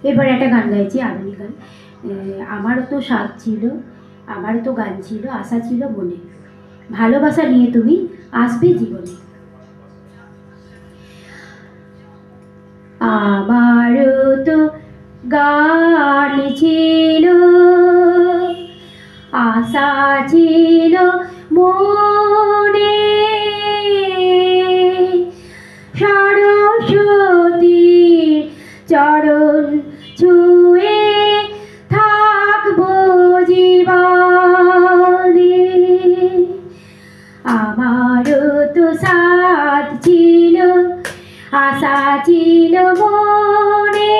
এরপর একটা গান গাইছি, আধুনিক গান। আমারও তো স্বাদ ছিল, আমারও তো গান ছিল, আশা ছিল মনে, ভালোবাসা নিয়ে তুমি আসবে জীবনে। আমারও তো গান ছিল, আশা ছিল মনে, সরস্বতীর চরণ ছুঁয়ে থাকবো জীবনে। আমারও তো সাথ ছিল, আশা ছিল মনে,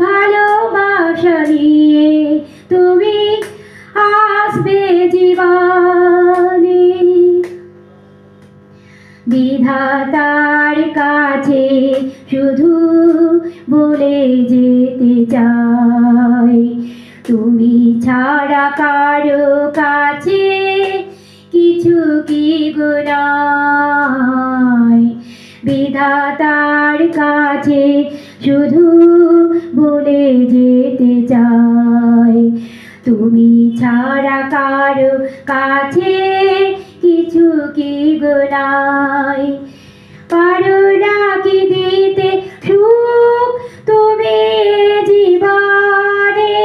ভালোবাসা নিয়ে তুমি আসবে জীবনে। বিধাতার কাছে শুধু বলে যেতে চাই, তুমি ছাড়া কারো কাছে কিছু কি গুনাই। বিধাতার কাছে শুধু বলে যেতে চাই, তুমি ছাড়া কারো কাছে কিছু কি গুনাই। পারো নাকি দিতে সুখ তুমি জীবনে,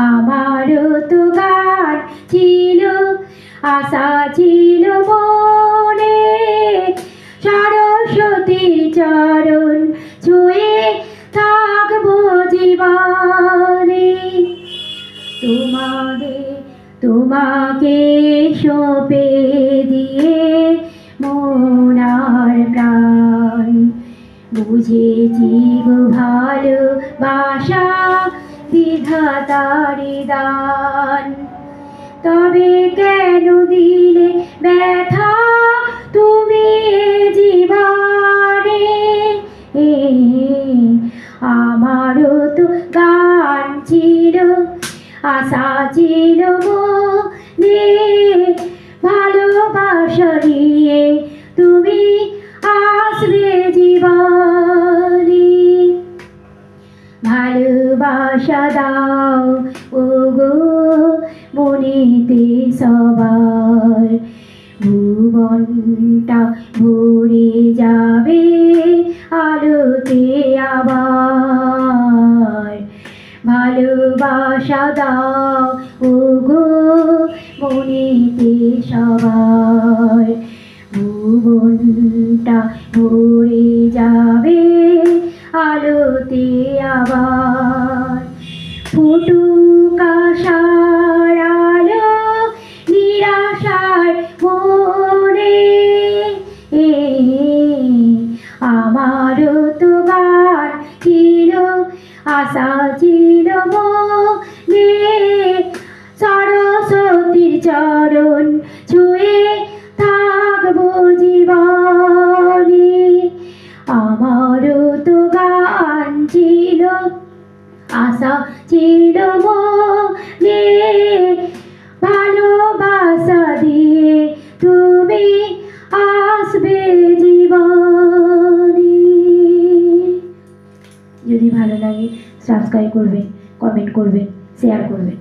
আমারও তো গান ছিল, আশা ছিল মনে, সরস্বতীর চরণ ছুঁয়ে থাকবো জীবনে। তোমাকে সঁপে দিয়ে মন আর প্রাণ, বুঝেছি গো ভালোবাসা বিধাতার দান। তবে কেন দিলে ব্যথা তুমি জীবনে, আমারও তো গান ছিল, আশা ছিল মনে, ভালোবাসা নিয়ে তুমি আসবে জীবনে। ভালোবাসা দাও ওগো মনেতে সবার, ভুবনটা ভরে যাবে আলোতে আবার। ভালোবাসা দাও ওগো মনেতে সবার, ভুবনটা ভরে যাবে আলোতে আবার। ফুটুক আশার আলো নিরাশার মনে, আমারও তো গান ছিল, আশা ছিল মনে, সরস্বতীর চরণ ছুঁয়ে থাকবো জীবনে। আমারও তো গান ছিল, আশা ছিল মনে, ভালোবাসা দিয়ে তুমি আসবে জীবনে। যদি ভালো লাগে সাবস্ক্রাইব করবেন, কমেন্ট করবেন, শেয়ার করবেন।